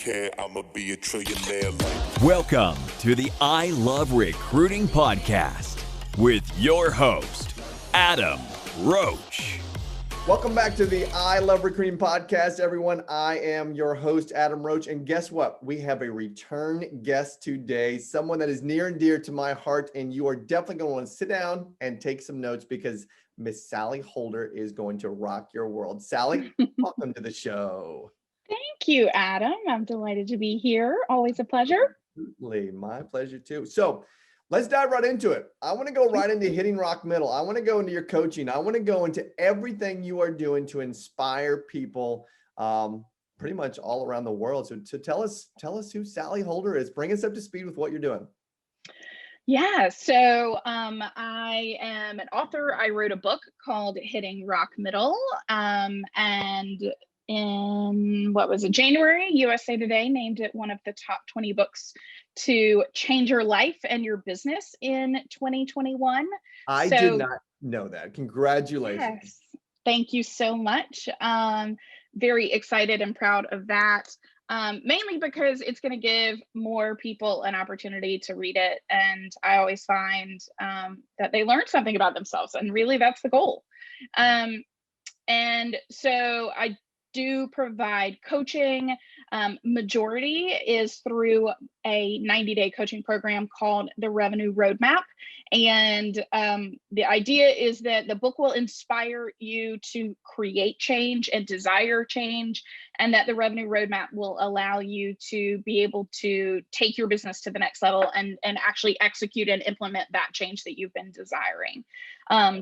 care, I'ma be a trillionaire like. Welcome to the I Love Recruiting podcast with your host, Adam Roach. Welcome back to the I Love Recruiting podcast, everyone. I am your host, Adam Roach. And guess what? We have a return guest today, someone that is near and dear to my heart. And you are definitely going to want to sit down and take some notes because Miss Sallie Holder is going to rock your world. Sallie, welcome to the show. Thank you, Adam. I'm delighted to be here. Always a pleasure. Absolutely. My pleasure too. So let's dive right into it. I want to go right into hitting rock middle. I want to go into your coaching. I want to go into everything you are doing to inspire people pretty much all around the world. So tell us who Sallie Holder is. Bring us up to speed with what you're doing. Yeah, so I am an author. I wrote a book called Hitting Rock Middle. And in January, USA Today named it one of the top 20 books to change your life and your business in 2021. I did not know that. Congratulations. Yes, thank you so much. Very excited and proud of that. Mainly because it's going to give more people an opportunity to read it. And I always find that they learn something about themselves. And really, that's the goal. And so I do provide coaching. Majority is through a 90-day coaching program called the Revenue Roadmap. And the idea is that the book will inspire you to create change and desire change, and that the Revenue Roadmap will allow you to be able to take your business to the next level and actually execute and implement that change that you've been desiring.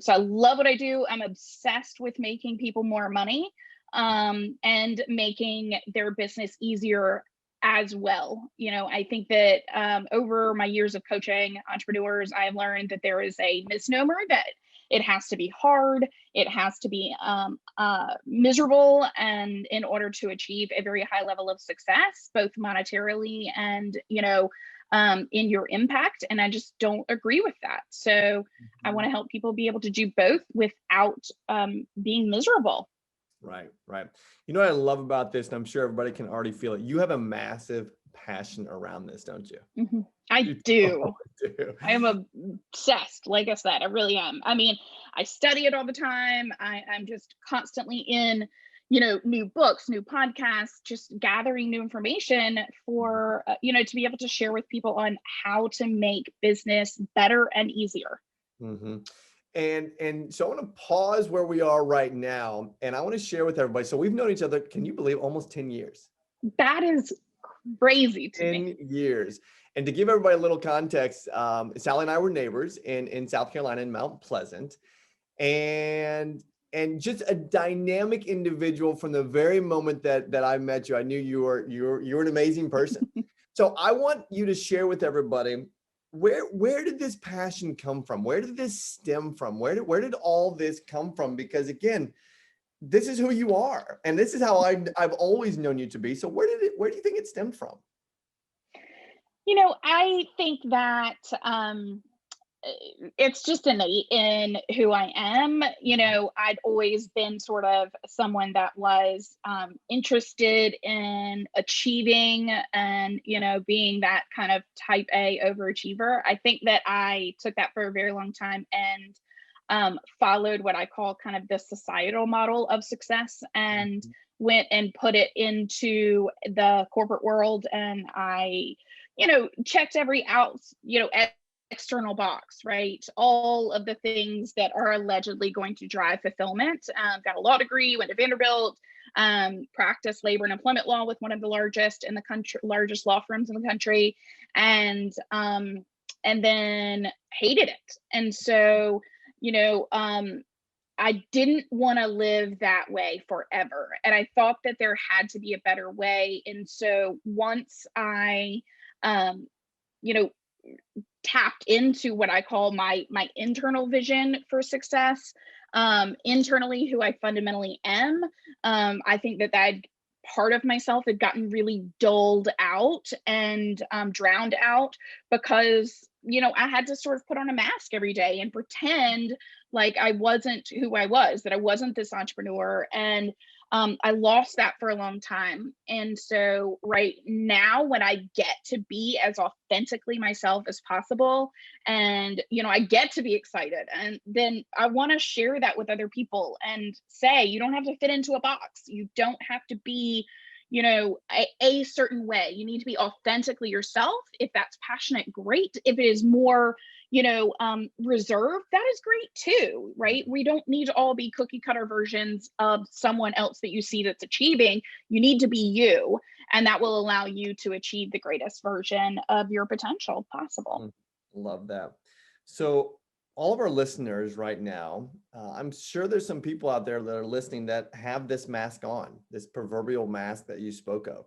So I love what I do. I'm obsessed with making people more money. And making their business easier as well. You know, I think that over my years of coaching entrepreneurs, I have learned that there is a misnomer that it has to be hard, it has to be miserable, and in order to achieve a very high level of success, both monetarily and, in your impact. And I just don't agree with that. So I want to help people be able to do both without being miserable. Right. You know what I love about this, and I'm sure everybody can already feel it. You have a massive passion around this, don't you? Mm-hmm. I do. I am obsessed. Like I said, I really am. I mean, I study it all the time. I'm just constantly in, new books, new podcasts, just gathering new information for, to be able to share with people on how to make business better and easier. Mm-hmm. And so I want to pause where we are right now, and I want to share with everybody. So we've known each other, can you believe, almost 10 years? That is crazy to me. 10 years. And to give everybody a little context, Sallie and I were neighbors in South Carolina, in Mount Pleasant, and just a dynamic individual from the very moment that I met you. I knew you were an amazing person. So I want you to share with everybody, where did this passion come from? Where did this stem from? Where did all this come from? Because again, this is who you are, and this is how I've always known you to be. So where do you think it stemmed from? I think that it's just innate in who I am. I'd always been sort of someone that was interested in achieving and, being that kind of type A overachiever. I think that I took that for a very long time and followed what I call kind of the societal model of success, and went and put it into the corporate world. And I, checked every external box, right? All of the things that are allegedly going to drive fulfillment. Got a law degree, went to Vanderbilt, practiced labor and employment law with one of the largest law firms in the country, and then hated it. And so, I didn't want to live that way forever. And I thought that there had to be a better way. And so once I, tapped into what I call my internal vision for success, internally, who I fundamentally am. I think that part of myself had gotten really dulled out and drowned out because, I had to sort of put on a mask every day and pretend like I wasn't who I was, that I wasn't this entrepreneur. And I lost that for a long time. And so right now, when I get to be as authentically myself as possible, and, I get to be excited, and then I want to share that with other people and say, you don't have to fit into a box. You don't have to be, a certain way. You need to be authentically yourself. If that's passionate, great. If it is more, reserved, that is great too, right? We don't need to all be cookie cutter versions of someone else that you see that's achieving. You need to be you, and that will allow you to achieve the greatest version of your potential possible. Love that. So all of our listeners right now, I'm sure there's some people out there that are listening that have this mask on, this proverbial mask that you spoke of,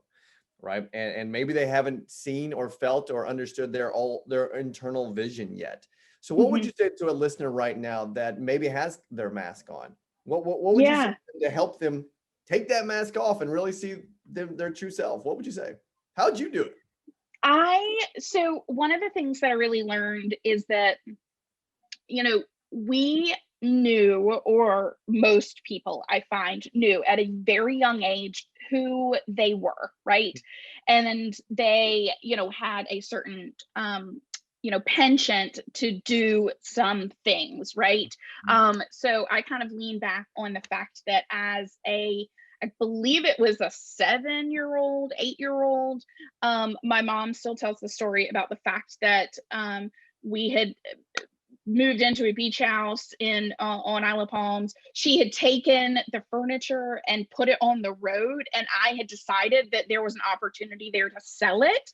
right? And maybe they haven't seen or felt or understood their internal vision yet. So what would you say to a listener right now that maybe has their mask on? What would you say to help them take that mask off and really see their true self? What would you say? How'd you do it? So one of the things that I really learned is that, we knew, or most people I find knew at a very young age who they were, right? And they, had a certain, penchant to do some things, right? So I kind of lean back on the fact that I believe it was a 7-year-old, 8-year-old. My mom still tells the story about the fact that we had moved into a beach house on Isle of Palms. She had taken the furniture and put it on the road, and I had decided that there was an opportunity there to sell it.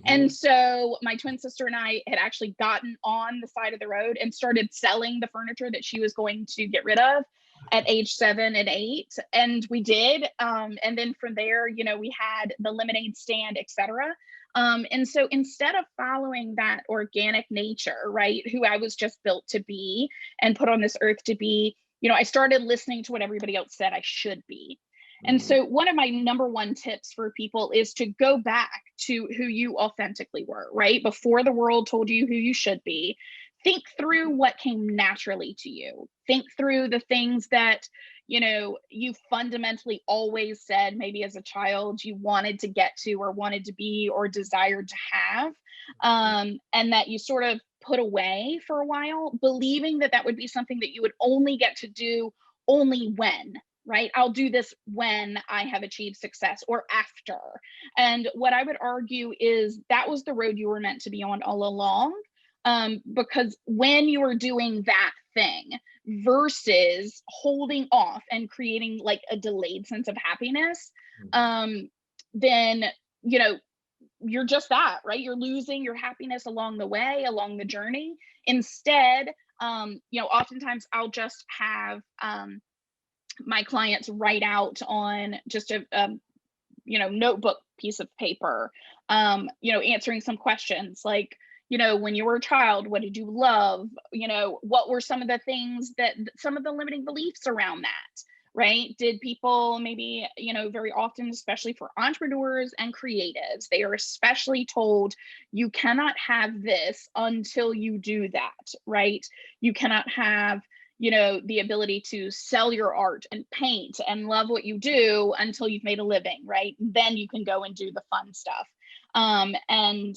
And so my twin sister and I had actually gotten on the side of the road and started selling the furniture that she was going to get rid of at age 7 and 8. And we did. And then from there, we had the lemonade stand, etc. And so instead of following that organic nature, right, who I was just built to be and put on this earth to be, I started listening to what everybody else said I should be. And so one of my number one tips for people is to go back to who you authentically were, right? Before the world told you who you should be. Think through what came naturally to you. Think through the things that, you fundamentally always said, maybe as a child, you wanted to get to or wanted to be or desired to have, and that you sort of put away for a while, believing that that would be something that you would only get to do only when, right? I'll do this when I have achieved success or after. And what I would argue is that was the road you were meant to be on all along. Because when you are doing that thing versus holding off and creating like a delayed sense of happiness, then, you're just that, right? You're losing your happiness along the way, along the journey. Instead, oftentimes I'll just have my clients write out on just a notebook piece of paper, answering some questions like, when you were a child, what did you love? What were some of the things some of the limiting beliefs around that, right? Did people maybe, very often, especially for entrepreneurs and creatives, they are especially told you cannot have this until you do that, right? You cannot have, the ability to sell your art and paint and love what you do until you've made a living, right? Then you can go and do the fun stuff. And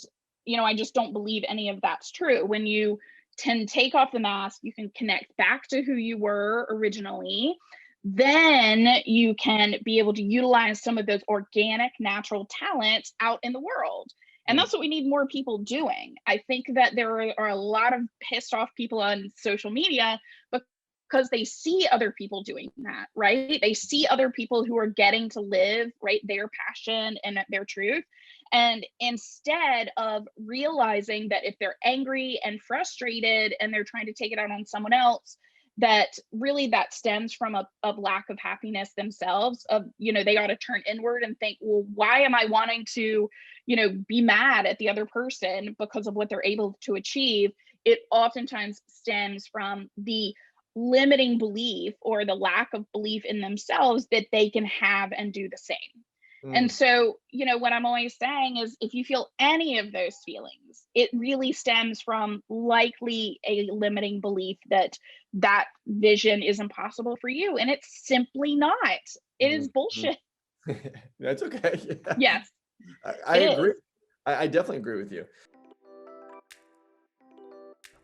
I just don't believe any of that's true. When you can take off the mask, you can connect back to who you were originally. Then you can be able to utilize some of those organic, natural talents out in the world. And that's what we need more people doing. I think that there are a lot of pissed off people on social media because they see other people doing that, right? They see other people who are getting to live, right, their passion and their truth. And instead of realizing that if they're angry and frustrated and they're trying to take it out on someone else, that really that stems from a lack of happiness themselves, of, they got to turn inward and think, well, why am I wanting to, be mad at the other person because of what they're able to achieve? It oftentimes stems from the limiting belief or the lack of belief in themselves that they can have and do the same. And Mm, so, what I'm always saying is if you feel any of those feelings, it really stems from likely a limiting belief that that vision is impossible for you. And it's simply not. It is mm, mm. bullshit. That's okay. Yeah. Yes, I it agree. is. I definitely agree with you.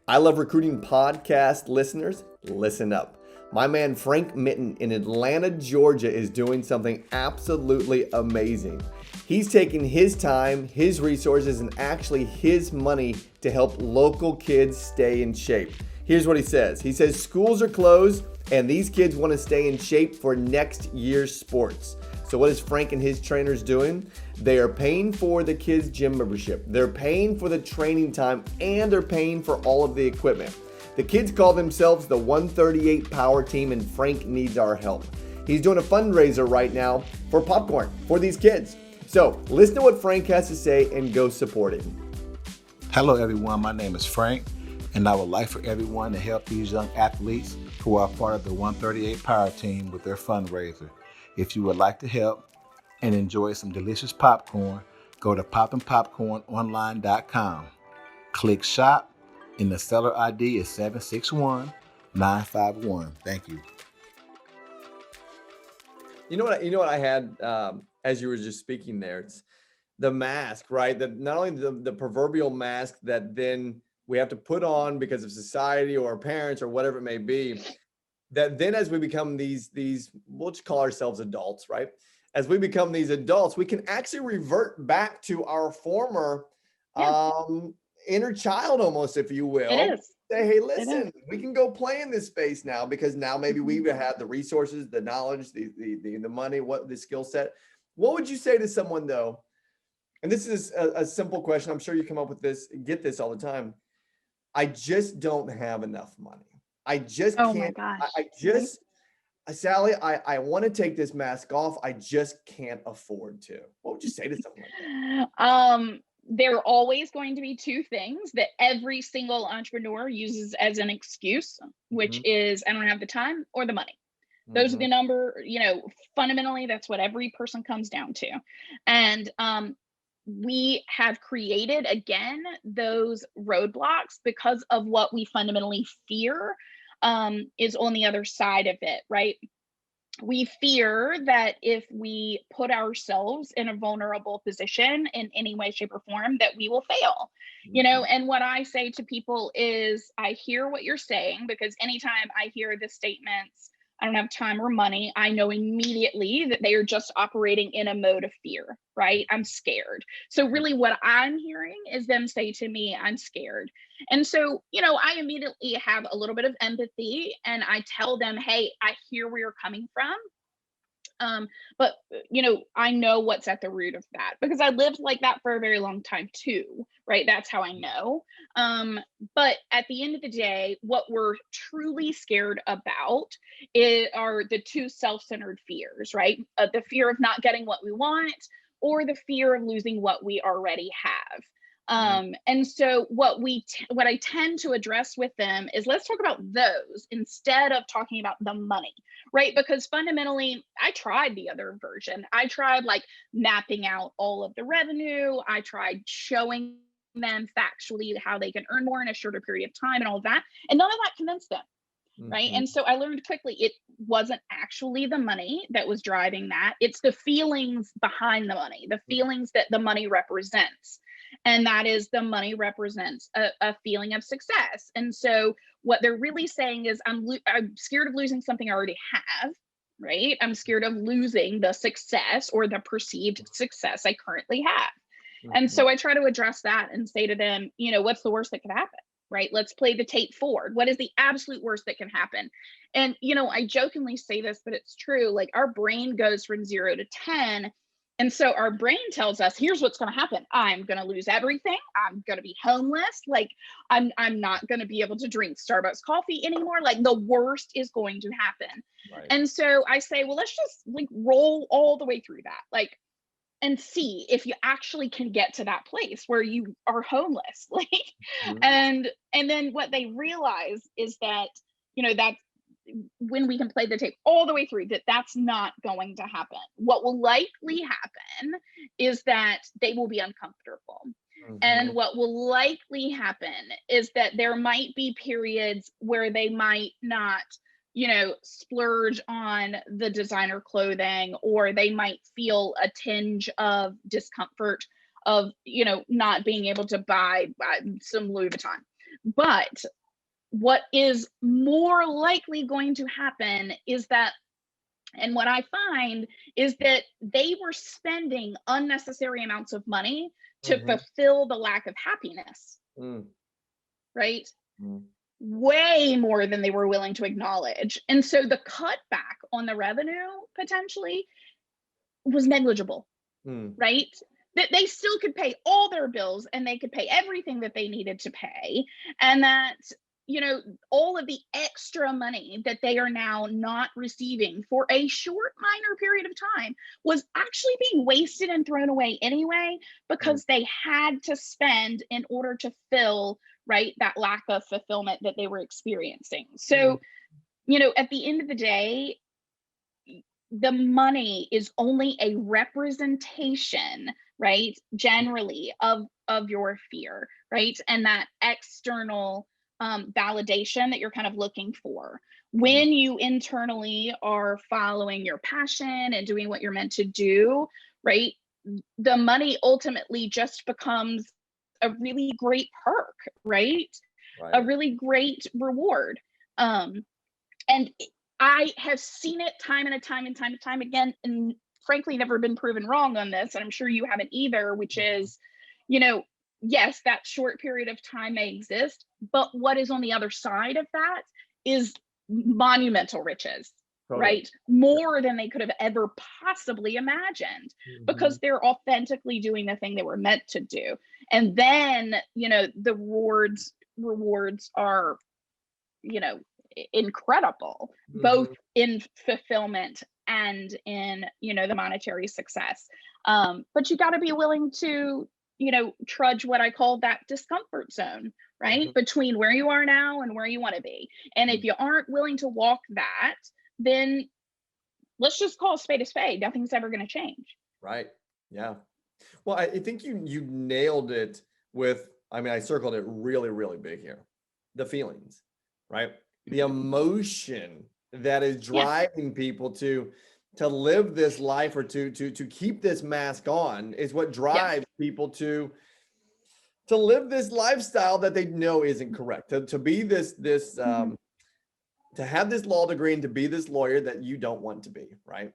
I Love Recruiting podcast listeners, listen up. My man Frank Mitten in Atlanta, Georgia is doing something absolutely amazing. He's taking his time, his resources, and actually his money to help local kids stay in shape. Here's what he says. He says schools are closed and these kids want to stay in shape for next year's sports. So what is Frank and his trainers doing? They are paying for the kids' gym membership. They're paying for the training time and they're paying for all of the equipment. The kids call themselves the 138 Power Team and Frank needs our help. He's doing a fundraiser right now for popcorn for these kids. So listen to what Frank has to say and go support him. Hello everyone, my name is Frank, and I would like for everyone to help these young athletes who are part of the 138 Power Team with their fundraiser. If you would like to help and enjoy some delicious popcorn, go to poppinpopcornonline.com. Click shop, and the seller ID is 761951. Thank you. You know what I had as you were just speaking there. It's the mask, right? That not only the proverbial mask that then we have to put on because of society or our parents or whatever it may be. That then as we become these we'll just call ourselves adults, right? As we become these adults, we can actually revert back to our former Yeah, inner child almost, if you it will. is. Say, hey, It is. listen, we can go play in this space now because now maybe we've had the resources, the knowledge, the money, the skill set. What would you say to someone though? And this is a simple question. I'm sure you come up with this, get this all the time. I just don't have enough money. I just Oh my can't. gosh. I Right? just, Sally, I want to take this mask off. I just can't afford to. What would you say to someone like that? There are always going to be two things that every single entrepreneur uses as an excuse, which Mhm, is I don't have the time or the money. Those are mhm, the number, fundamentally, that's what every person comes down to. And we have created, again, those roadblocks because of what we fundamentally fear is on the other side of it, right? We fear that if we put ourselves in a vulnerable position in any way, shape, or form, that we will fail. mhm, And what I say to people is, I hear what you're saying, because anytime I hear the statements, I don't have time or money, I know immediately that they are just operating in a mode of fear, right? I'm scared. So, really, what I'm hearing is them say to me, I'm scared. And so, I immediately have a little bit of empathy and I tell them, hey, I hear where you're coming from. But I know what's at the root of that because I lived like that for a very long time too, right? That's how I know. But at the end of the day, what we're truly scared about are the two self-centered fears, right? The fear of not getting what we want or the fear of losing what we already have. mhm, And so what I tend to address with them is let's talk about those instead of talking about the money, right? Because fundamentally, I tried the other version. I tried like mapping out all of the revenue. I tried showing them factually how they can earn more in a shorter period of time and all of that. And none of that convinced them, right? mhm, And so I learned quickly it wasn't actually the money that was driving that. It's the feelings behind the money, the feelings that the money represents. And that is the money represents a feeling of success. And so what they're really saying is I'm scared of losing something I already have, right? I'm scared of losing the success or the perceived success I currently have. And mhm, so I try to address that and say to them, what's the worst that could happen? Right? Let's play the tape forward. What is the absolute worst that can happen? And, I jokingly say this, but it's true. Like our brain goes from 0 to 10. And so our brain tells us, here's what's going to happen. I'm going to lose everything. I'm going to be homeless. Like I'm not going to be able to drink Starbucks coffee anymore. Like the worst is going to happen. right. And so I say, well, let's just like roll all the way through that. Like and see if you actually can get to that place where you are homeless like Mhm, and then what they realize is that that's when we can play the tape all the way through, that that's not going to happen. What will likely happen is that they will be uncomfortable. And what will likely happen is that there might be periods where they might not, splurge on the designer clothing, or they might feel a tinge of discomfort of, not being able to buy some Louis Vuitton. But what is more likely going to happen is that, and what I find is that they were spending unnecessary amounts of money to fulfill the lack of happiness, right? Way more than they were willing to acknowledge. And so the cutback on the revenue potentially was negligible, right? That they still could pay all their bills and they could pay everything that they needed to pay. And that, all of the extra money that they are now not receiving for a short, minor period of time was actually being wasted and thrown away anyway, because they had to spend in order to fill, right, that lack of fulfillment that they were experiencing. So, at the end of the day, the money is only a representation, right, generally of your fear, right? And that external validation that you're kind of looking for. When you internally are following your passion and doing what you're meant to do, right, the money ultimately just becomes a really great perk, right? A really great reward. And I have seen it time and time again, and frankly never been proven wrong on this, and I'm sure you haven't either, which is, yes, that short period of time may exist, but what is on the other side of that is monumental riches, right? More than they could have ever possibly imagined, because they're authentically doing the thing they were meant to do. And then, the rewards are, incredible, both in fulfillment and in, the monetary success. But you got to be willing to, trudge what I call that discomfort zone, right? Between where you are now and where you want to be. And if you aren't willing to walk that, then let's just call a spade. Nothing's ever going to change. Right. Yeah. Well, I think you nailed it with, I circled it really, really big here. The feelings, right? The emotion that is driving people to live this life, or to keep this mask on, is what drives people to live this lifestyle that they know isn't correct, to be this to have this law degree and to be this lawyer that you don't want to be, right?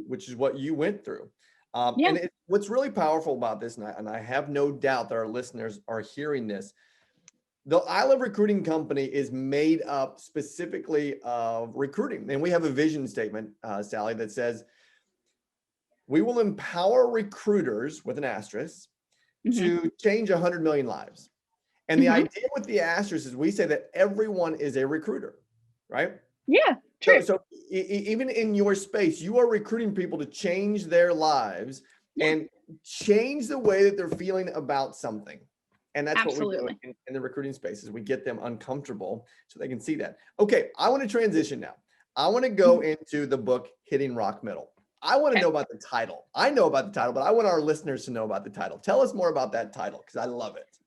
Which is what you went through. And what's really powerful about this, and I have no doubt that our listeners are hearing this, the I Love Recruiting company is made up specifically of recruiting. And we have a vision statement, Sallie, that says, we will empower recruiters, with an asterisk, to change 100 million lives. And the idea with the asterisk is we say that everyone is a recruiter, right? Yeah, true. So even in your space, you are recruiting people to change their lives and change the way that they're feeling about something. And that's what we do in the recruiting spaces. We get them uncomfortable so they can see that. Okay, I want to transition now. I want to go into the book, Hitting Rock Middle. I want to know about the title. I know about the title, but I want our listeners to know about the title. Tell us more about that title, because I love it.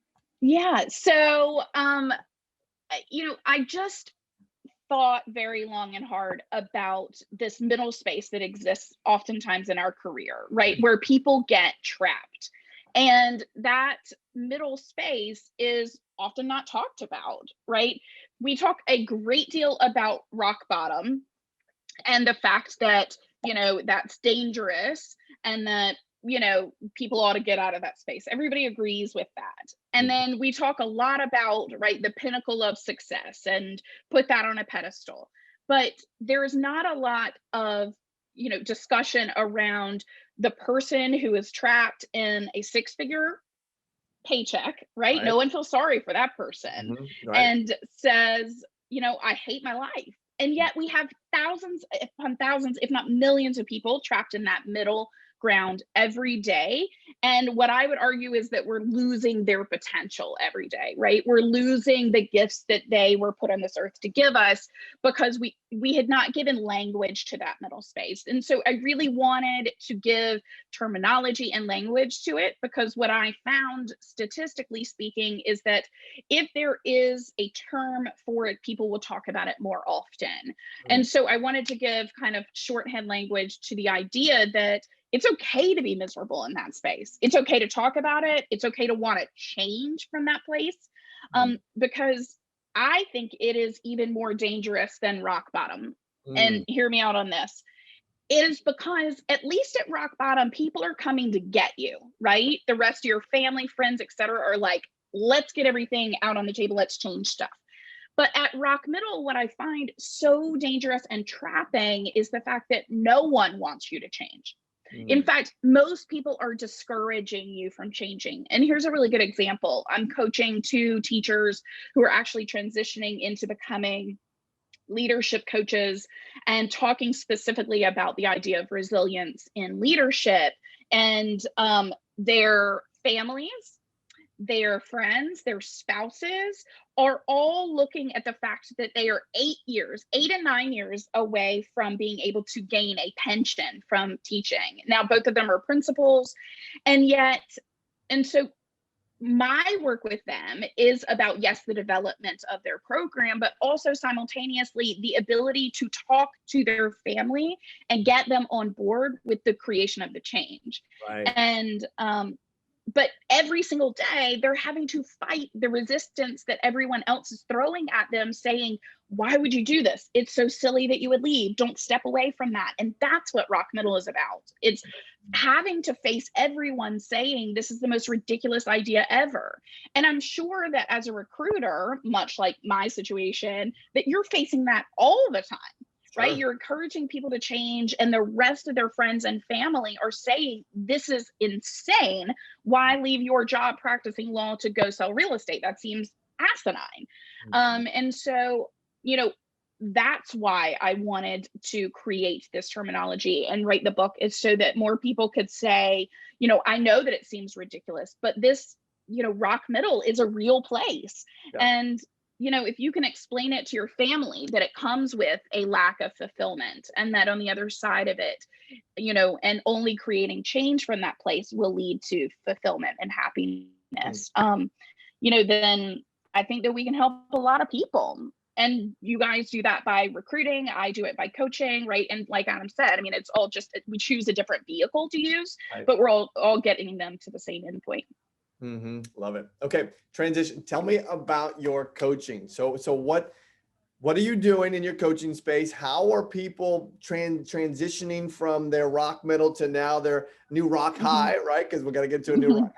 Yeah. So, I just thought very long and hard about this middle space that exists oftentimes in our career, right? Where people get trapped. And that middle space is often not talked about, right? We talk a great deal about rock bottom and the fact that, that's dangerous, and that, people ought to get out of that space. Everybody agrees with that. And then we talk a lot about, right, the pinnacle of success and put that on a pedestal. But there's not a lot of, discussion around the person who is trapped in a six-figure paycheck, right? No one feels sorry for that person and says, I hate my life. And yet we have thousands upon thousands, if not millions, of people trapped in that middle ground every day. And what I would argue is that we're losing their potential every day, right? We're losing the gifts that they were put on this earth to give us because we had not given language to that middle space. And so I really wanted to give terminology and language to it, because what I found, statistically speaking, is that if there is a term for it, people will talk about it more often. And so I wanted to give kind of shorthand language to the idea that it's okay to be miserable in that space. It's okay to talk about it. It's okay to want to change from that place, because I think it is even more dangerous than rock bottom. And hear me out on this. It is because at least at rock bottom, people are coming to get you, right? The rest of your family, friends, etc., are like, let's get everything out on the table. Let's change stuff. But at rock middle, what I find so dangerous and trapping is the fact that no one wants you to change. In fact, most people are discouraging you from changing. And here's a really good example. I'm coaching 2 teachers who are actually transitioning into becoming leadership coaches and talking specifically about the idea of resilience in leadership. And their families, their friends, their spouses are all looking at the fact that they are 8 and 9 years away from being able to gain a pension from teaching. Now, both of them are principals, and so my work with them is about, yes, the development of their program, but also simultaneously the ability to talk to their family and get them on board with the creation of the change. Right. And but every single day they're having to fight the resistance that everyone else is throwing at them, saying, why would you do this? It's so silly that you would leave. Don't step away from that. And that's what rock middle is about. It's having to face everyone saying this is the most ridiculous idea ever. And I'm sure that as a recruiter, much like my situation, that you're facing that all the time. Right? Sure. You're encouraging people to change, and the rest of their friends and family are saying, this is insane. Why leave your job practicing law to go sell real estate? That seems asinine. And so, that's why I wanted to create this terminology and write the book, is so that more people could say, I know that it seems ridiculous, but this, rock middle is a real place. Yeah. And if you can explain it to your family that it comes with a lack of fulfillment, and that on the other side of it, and only creating change from that place will lead to fulfillment and happiness, then I think that we can help a lot of people. And you guys do that by recruiting. I do it by coaching, right? And like Adam said, it's all just, we choose a different vehicle to use, Right. but we're all getting them to the same endpoint. Love it. Okay. Transition. Tell me about your coaching. So what are you doing in your coaching space? How are people transitioning from their rock middle to now their new rock high, right? Because we got to get to a new rock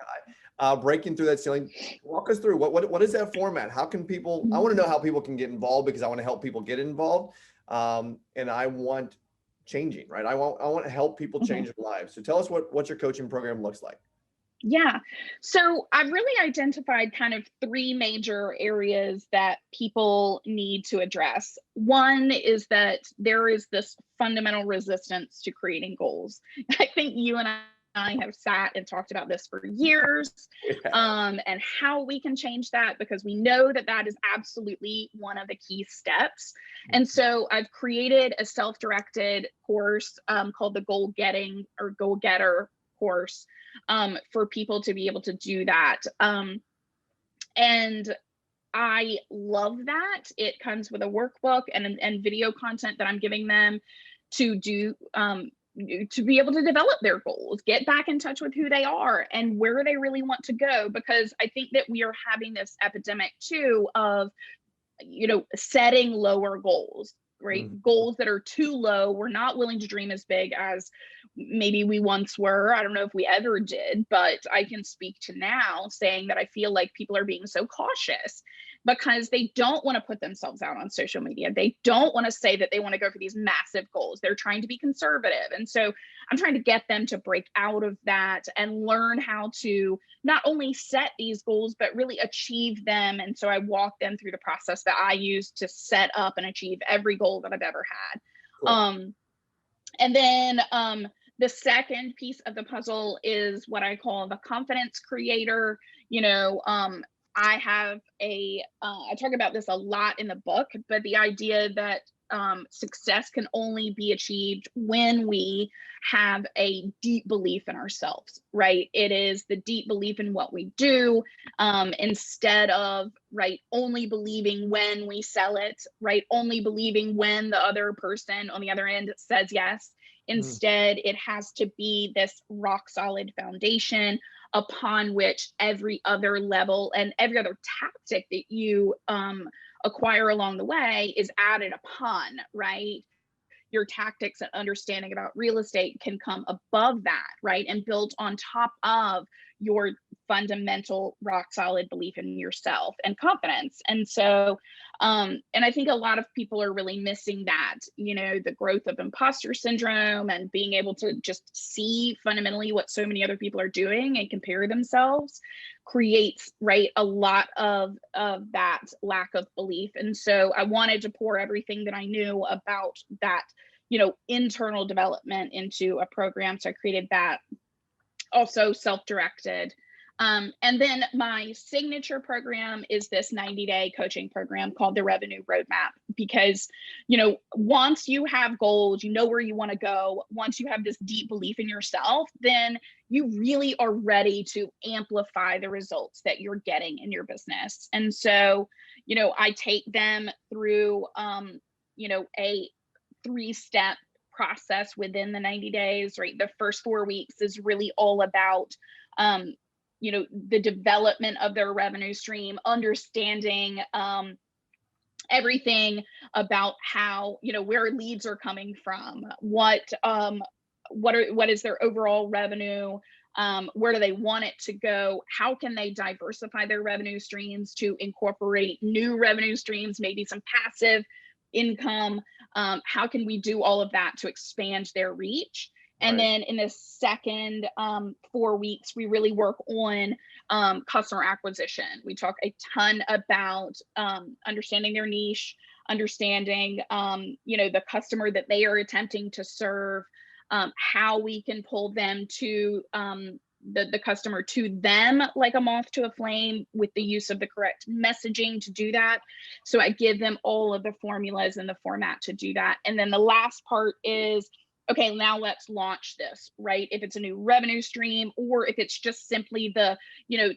high, breaking through that ceiling. Walk us through what is that format? How can people, I want to know how people can get involved, because I want to help people get involved. And I want changing, right? I want to help people change their lives. So tell us what your coaching program looks like. Yeah. So I've really identified kind of 3 major areas that people need to address. One is that there is this fundamental resistance to creating goals. I think you and I have sat and talked about this for years, and how we can change that, because we know that that is absolutely one of the key steps. And so I've created a self-directed course called the Goal Getting or Goal Getter course for people to be able to do that. And I love that. It comes with a workbook and video content that I'm giving them to do, to be able to develop their goals, get back in touch with who they are and where they really want to go. Because I think that we are having this epidemic too of, setting lower goals, right? Goals that are too low. We're not willing to dream as big as maybe we once were. I don't know if we ever did, but I can speak to now saying that I feel like people are being so cautious because they don't want to put themselves out on social media. They don't want to say that they want to go for these massive goals. They're trying to be conservative. And so I'm trying to get them to break out of that and learn how to not only set these goals, but really achieve them. And so I walk them through the process that I use to set up and achieve every goal that I've ever had. Cool. And then The second piece of the puzzle is what I call the confidence creator. I have I talk about this a lot in the book, but the idea that success can only be achieved when we have a deep belief in ourselves, right? It is the deep belief in what we do, instead of, right, only believing when we sell it, right? Only believing when the other person on the other end says yes. Instead, it has to be this rock solid foundation upon which every other level and every other tactic that you acquire along the way is added upon, right? Your tactics and understanding about real estate can come above that, right? And built on top of your fundamental rock solid belief in yourself and confidence. And so, and I think a lot of people are really missing that, the growth of imposter syndrome and being able to just see fundamentally what so many other people are doing and compare themselves creates, right, a lot of that lack of belief. And so I wanted to pour everything that I knew about that, internal development into a program. So I created that, also self-directed. And then my signature program is this 90-day coaching program called the Revenue Roadmap, because, once you have goals, where you want to go, once you have this deep belief in yourself, then you really are ready to amplify the results that you're getting in your business. And so, I take them through, a 3-step process within the 90 days, right? The first 4 weeks is really all about, the development of their revenue stream, understanding everything about how, where leads are coming from, what is their overall revenue, where do they want it to go, how can they diversify their revenue streams to incorporate new revenue streams, maybe some passive income, how can we do all of that to expand their reach. And then in the second 4 weeks, we really work on customer acquisition. We talk a ton about understanding their niche, understanding, the customer that they are attempting to serve, how we can pull them to the customer to them like a moth to a flame with the use of the correct messaging to do that. So I give them all of the formulas and the format to do that. And then the last part is, okay, now let's launch this, right? If it's a new revenue stream, or if it's just simply the,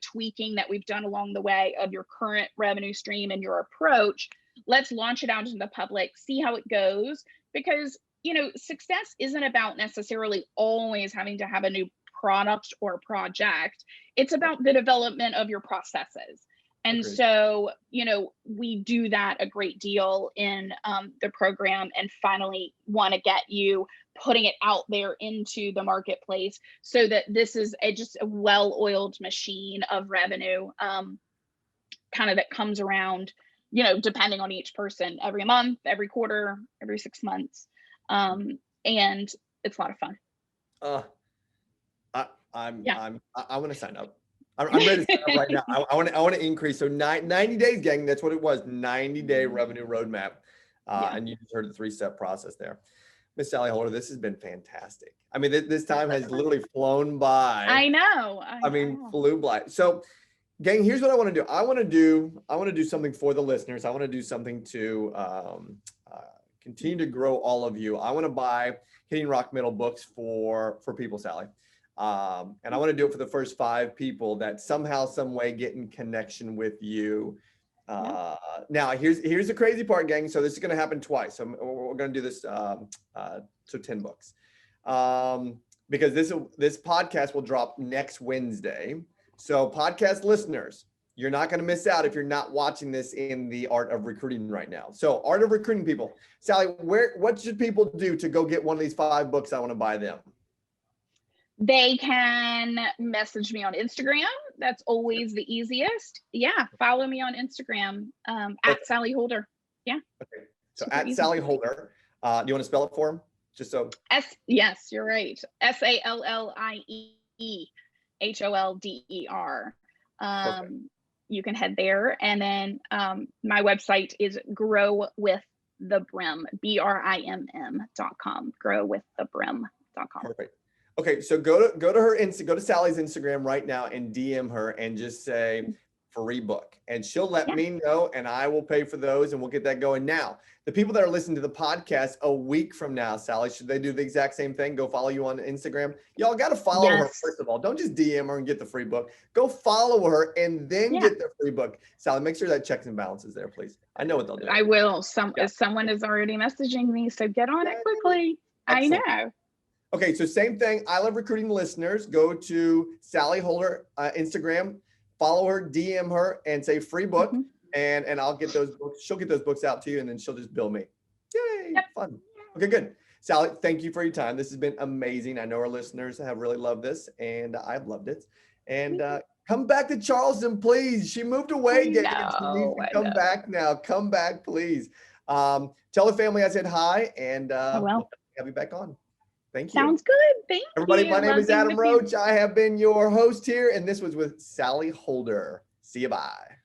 tweaking that we've done along the way of your current revenue stream and your approach, let's launch it out into the public, see how it goes. Because, success isn't about necessarily always having to have a new product or project. It's about the development of your processes. And so, we do that a great deal in the program, and finally want to get you putting it out there into the marketplace so that this is just a well-oiled machine of revenue, kind of that comes around, depending on each person, every month, every quarter, every 6 months. And it's a lot of fun. I want to sign up. I'm ready to sign up right now. I want to increase. So 90 days, gang. That's what it was. 90-day revenue roadmap. And you just heard the 3-step process there. Miss Sallie Holder, this has been fantastic. I mean, this time has literally flown by. I know. Flew by. So, gang, here's what I want to do. I want to do something for the listeners. I want to do something to continue to grow all of you. I want to buy Hitting Rock Middle books for people, Sallie. And I want to do it for the first 5 people that somehow, some way get in connection with you. Now, here's the crazy part, gang. So this is going to happen twice. So we're going to do this. So 10 books, because this podcast will drop next Wednesday. So podcast listeners, you're not going to miss out if you're not watching this in the Art of Recruiting right now. So Art of Recruiting people, Sallie, what should people do to go get one of these 5 books? I want to buy them. They can message me on Instagram. That's always the easiest. Yeah. Follow me on Instagram, at Sallie Holder. Yeah. Okay. So super at easy. Sallie Holder. Do you want to spell it for him? Just so. Yes, you're right. SALLIEHOLDER. You can head there. And then my website is growwiththebrim, BRIMM.com, growwiththebrim.com. Perfect. Okay, so go to her go to Sally's Instagram right now and DM her and just say free book, and she'll let me know, and I will pay for those, and we'll get that going. Now, the people that are listening to the podcast a week from now, Sally, should they do the exact same thing? Go follow you on Instagram. Y'all got to follow her first of all. Don't just DM her and get the free book. Go follow her and then get the free book. Sally, make sure that checks and balances there, please. I know what they'll do. I will. Someone is already messaging me, so get on it quickly. Excellent. I know. Okay, so same thing. I Love Recruiting listeners, go to Sallie Holder Instagram, follow her, DM her, and say free book, and I'll get those books. She'll get those books out to you, and then she'll just bill me. Yay, fun. Okay, good. Sallie, thank you for your time. This has been amazing. I know our listeners have really loved this, and I've loved it. And come back to Charleston, please. She moved away. She needs to come back now. Come back, please. Tell the family I said hi, and we'll have you back on. Thank you. Sounds good. Thank you. Everybody, my name is Adam Roach. I have been your host here, and this was with Sallie Holder. See you. Bye.